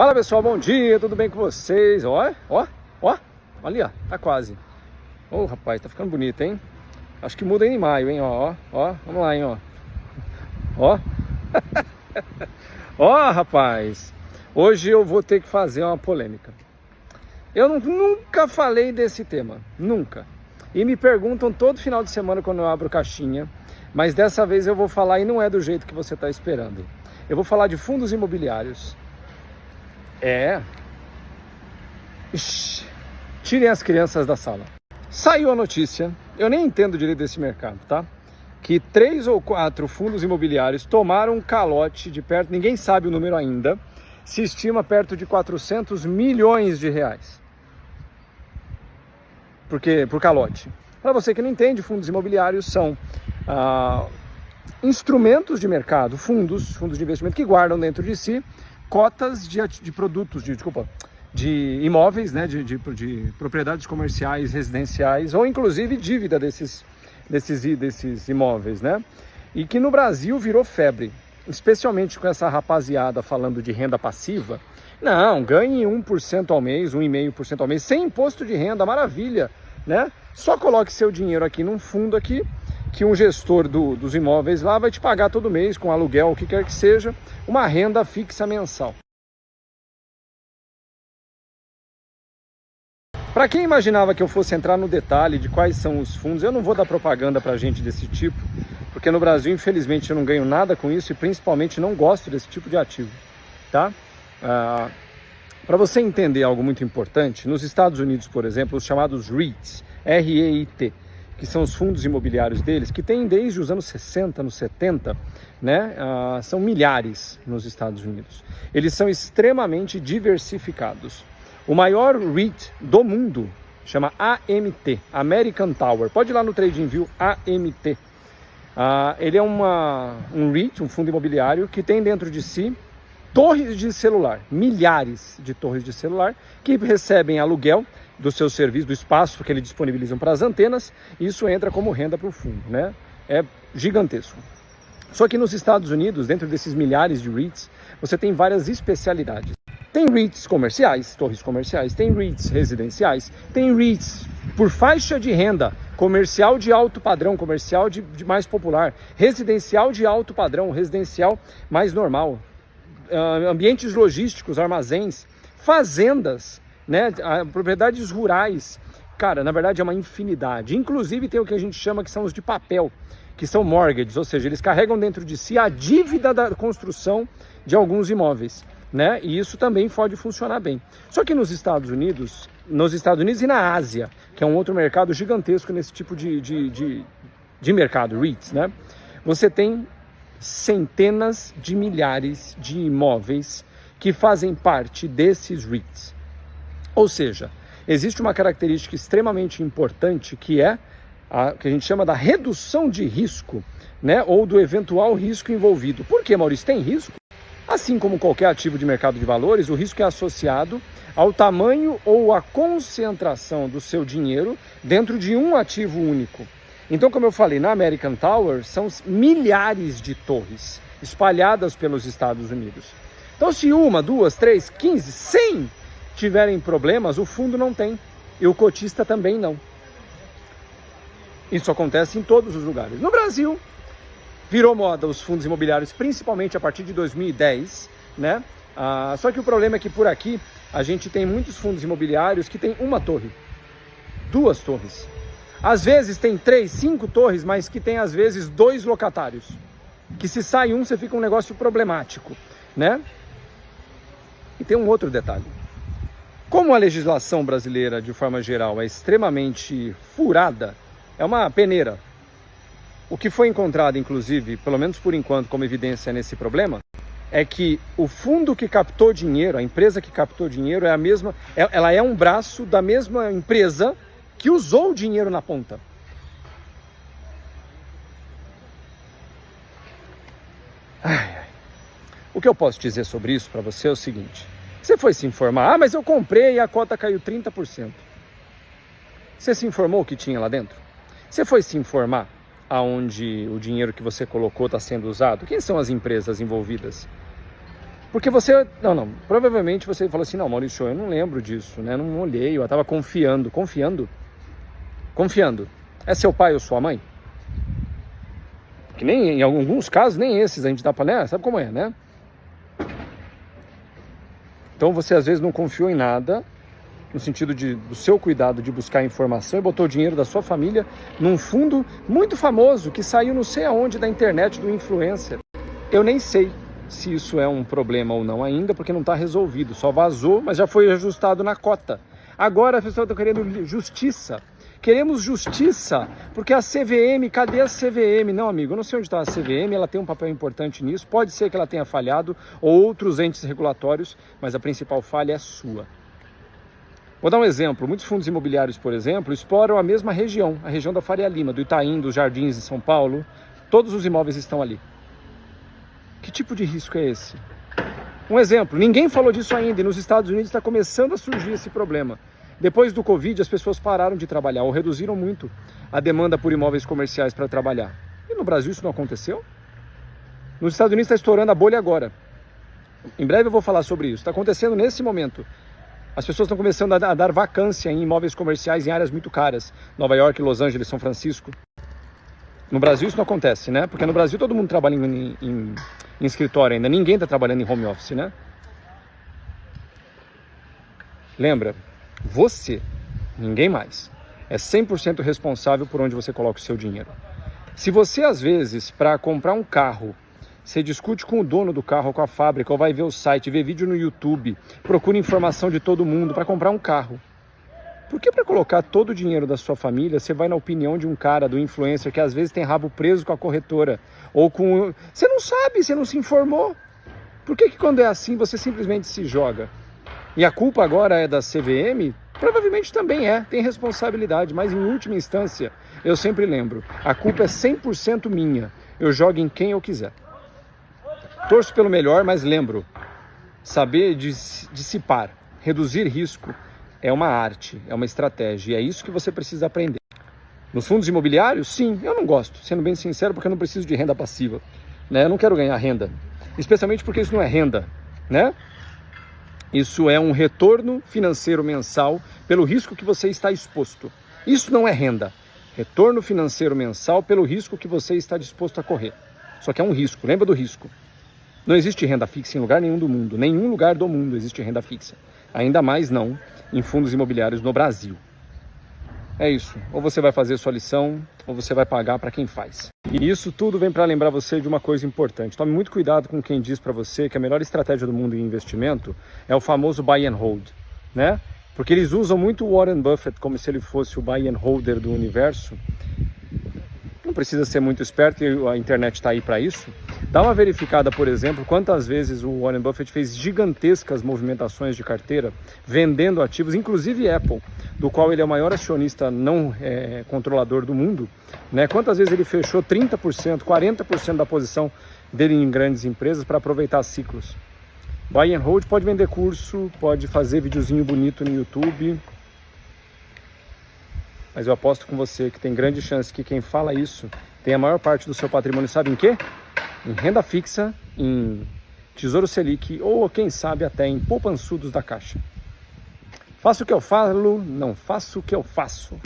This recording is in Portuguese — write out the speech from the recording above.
Fala pessoal, bom dia, tudo bem com vocês? Olha ali, ó, tá quase. Ô rapaz, tá ficando bonito, hein? Acho que muda aí em maio, hein? Vamos lá, hein, ó, rapaz, hoje eu vou ter que fazer uma polêmica. Eu nunca falei desse tema, nunca. E me perguntam todo final de semana quando eu abro caixinha, mas dessa vez eu vou falar e não é do jeito que você está esperando. Eu vou falar de fundos imobiliários. Ixi, tirem as crianças da sala. Saiu a notícia, eu nem entendo direito desse mercado, tá? Que 3 ou 4 fundos imobiliários tomaram um calote de perto, ninguém sabe o número ainda, se estima perto de 400 milhões de reais. Por calote. Para você que não entende, fundos imobiliários são instrumentos de mercado, fundos de investimento que guardam dentro de si cotas de produtos, de imóveis, né, de propriedades comerciais, residenciais, ou inclusive dívida desses imóveis, né? E que no Brasil virou febre, especialmente com essa rapaziada falando de renda passiva. Não, ganhe 1% ao mês, 1,5% ao mês, sem imposto de renda, maravilha, né? Só coloque seu dinheiro aqui num fundo aqui, que um gestor dos imóveis lá vai te pagar todo mês, com aluguel, o que quer que seja, uma renda fixa mensal. Para quem imaginava que eu fosse entrar no detalhe de quais são os fundos, eu não vou dar propaganda para gente desse tipo, porque no Brasil, infelizmente, eu não ganho nada com isso e principalmente não gosto desse tipo de ativo, tá? Para você entender algo muito importante, nos Estados Unidos, por exemplo, os chamados REITs, R-E-I-T, que são os fundos imobiliários deles, que tem desde os anos 60, anos 70, né? São milhares nos Estados Unidos. Eles são extremamente diversificados. O maior REIT do mundo chama AMT, American Tower. Pode ir lá no TradingView, AMT. Ele é um REIT, um fundo imobiliário, que tem dentro de si torres de celular, milhares de torres de celular, que recebem aluguel do seu serviço, do espaço que eles disponibilizam para as antenas, e isso entra como renda para o fundo, né? É gigantesco. Só que nos Estados Unidos, dentro desses milhares de REITs, você tem várias especialidades. Tem REITs comerciais, torres comerciais, tem REITs residenciais, tem REITs por faixa de renda, comercial de alto padrão, comercial de mais popular, residencial de alto padrão, residencial mais normal, ambientes logísticos, armazéns, fazendas, né, propriedades rurais. Cara, na verdade é uma infinidade. Inclusive tem o que a gente chama que são os de papel, que são mortgages, ou seja, eles carregam dentro de si a dívida da construção de alguns imóveis, né? E isso também pode funcionar bem. Só que nos Estados Unidos e na Ásia, que é um outro mercado gigantesco nesse tipo de mercado, REITs, né? Você tem centenas de milhares de imóveis que fazem parte desses REITs. Ou seja, existe uma característica extremamente importante que é que a gente chama da redução de risco, né? Ou do eventual risco envolvido. Por que, Maurício? Tem risco? Assim como qualquer ativo de mercado de valores, o risco é associado ao tamanho ou à concentração do seu dinheiro dentro de um ativo único. Então, como eu falei, na American Tower são milhares de torres espalhadas pelos Estados Unidos. Então, se 1, 2, 3, 15, 100 tiverem problemas, o fundo não tem e o cotista também não. Isso acontece em todos os lugares. No Brasil, virou moda os fundos imobiliários, principalmente a partir de 2010, né? Só que o problema é que por aqui a gente tem muitos fundos imobiliários que tem uma torre, 2 torres. Às vezes tem 3, 5 torres, mas que tem às vezes 2 locatários. Que se sai um, você fica um negócio problemático, né? E tem um outro detalhe. Como a legislação brasileira, de forma geral, é extremamente furada, é uma peneira. O que foi encontrado, inclusive, pelo menos por enquanto, como evidência nesse problema, é que o fundo que captou dinheiro, a empresa que captou dinheiro, ela é um braço da mesma empresa que usou o dinheiro na ponta. O que eu posso dizer sobre isso para você é o seguinte: você foi se informar, mas eu comprei e a cota caiu 30%. Você se informou o que tinha lá dentro? Você foi se informar aonde o dinheiro que você colocou está sendo usado? Quem são as empresas envolvidas? Porque você, provavelmente você falou assim, não, Maurício, eu não lembro disso, né? Não olhei, eu estava confiando. Confiando. É seu pai ou sua mãe? Que nem, em alguns casos, nem esses a gente dá para, né? Sabe como é, né? Então você às vezes não confiou em nada, no sentido do seu cuidado de buscar informação e botou o dinheiro da sua família num fundo muito famoso que saiu não sei aonde da internet do influencer. Eu nem sei se isso é um problema ou não ainda, porque não está resolvido, só vazou, mas já foi ajustado na cota. Agora as pessoas estão querendo justiça. Queremos justiça, porque a CVM, cadê a CVM? Não, amigo, eu não sei onde está a CVM, ela tem um papel importante nisso, pode ser que ela tenha falhado, ou outros entes regulatórios, mas a principal falha é sua. Vou dar um exemplo, muitos fundos imobiliários, por exemplo, exploram a mesma região, a região da Faria Lima, do Itaim, dos Jardins de São Paulo, todos os imóveis estão ali. Que tipo de risco é esse? Um exemplo, ninguém falou disso ainda, e nos Estados Unidos está começando a surgir esse problema. Depois do Covid, as pessoas pararam de trabalhar ou reduziram muito a demanda por imóveis comerciais para trabalhar. E no Brasil isso não aconteceu? Nos Estados Unidos está estourando a bolha agora. Em breve eu vou falar sobre isso. Está acontecendo nesse momento. As pessoas estão começando a dar vacância em imóveis comerciais em áreas muito caras. Nova York, Los Angeles, São Francisco. No Brasil isso não acontece, né? Porque no Brasil todo mundo trabalha em escritório ainda. Ninguém está trabalhando em home office, né? Lembra? Você, ninguém mais, é 100% responsável por onde você coloca o seu dinheiro. Se você, às vezes, para comprar um carro, você discute com o dono do carro, com a fábrica, ou vai ver o site, vê vídeo no YouTube, procura informação de todo mundo para comprar um carro. Por que para colocar todo o dinheiro da sua família, você vai na opinião de um cara, do influencer, que às vezes tem rabo preso com a corretora, ou com... Você não sabe, você não se informou. Por que quando é assim, você simplesmente se joga? E a culpa agora é da CVM? Provavelmente também tem responsabilidade, mas em última instância, eu sempre lembro, a culpa é 100% minha, eu jogo em quem eu quiser. Torço pelo melhor, mas lembro, saber dissipar, reduzir risco é uma arte, é uma estratégia, e é isso que você precisa aprender. Nos fundos imobiliários, sim, eu não gosto, sendo bem sincero, porque eu não preciso de renda passiva, né? Eu não quero ganhar renda, especialmente porque isso não é renda, né? Isso é um retorno financeiro mensal pelo risco que você está exposto. Isso não é renda. Retorno financeiro mensal pelo risco que você está disposto a correr. Só que é um risco, lembra do risco. Não existe renda fixa em lugar nenhum do mundo. Nenhum lugar do mundo existe renda fixa. Ainda mais não em fundos imobiliários no Brasil. É isso. Ou você vai fazer sua lição, ou você vai pagar para quem faz. E isso tudo vem para lembrar você de uma coisa importante. Tome muito cuidado com quem diz para você que a melhor estratégia do mundo em investimento é o famoso buy and hold, né? Porque eles usam muito o Warren Buffett como se ele fosse o buy and holder do universo. Não precisa ser muito esperto, e a internet está aí para isso. Dá uma verificada, por exemplo, quantas vezes o Warren Buffett fez gigantescas movimentações de carteira, vendendo ativos, inclusive Apple, do qual ele é o maior acionista não controlador do mundo, né? Quantas vezes ele fechou 30%, 40% da posição dele em grandes empresas para aproveitar ciclos. Buy and hold, pode vender curso, pode fazer videozinho bonito no YouTube, mas eu aposto com você que tem grande chance que quem fala isso tem a maior parte do seu patrimônio, sabe em quê? Em renda fixa, em Tesouro Selic ou, quem sabe, até em poupançudos da Caixa. Faço o que eu falo, não faço o que eu faço.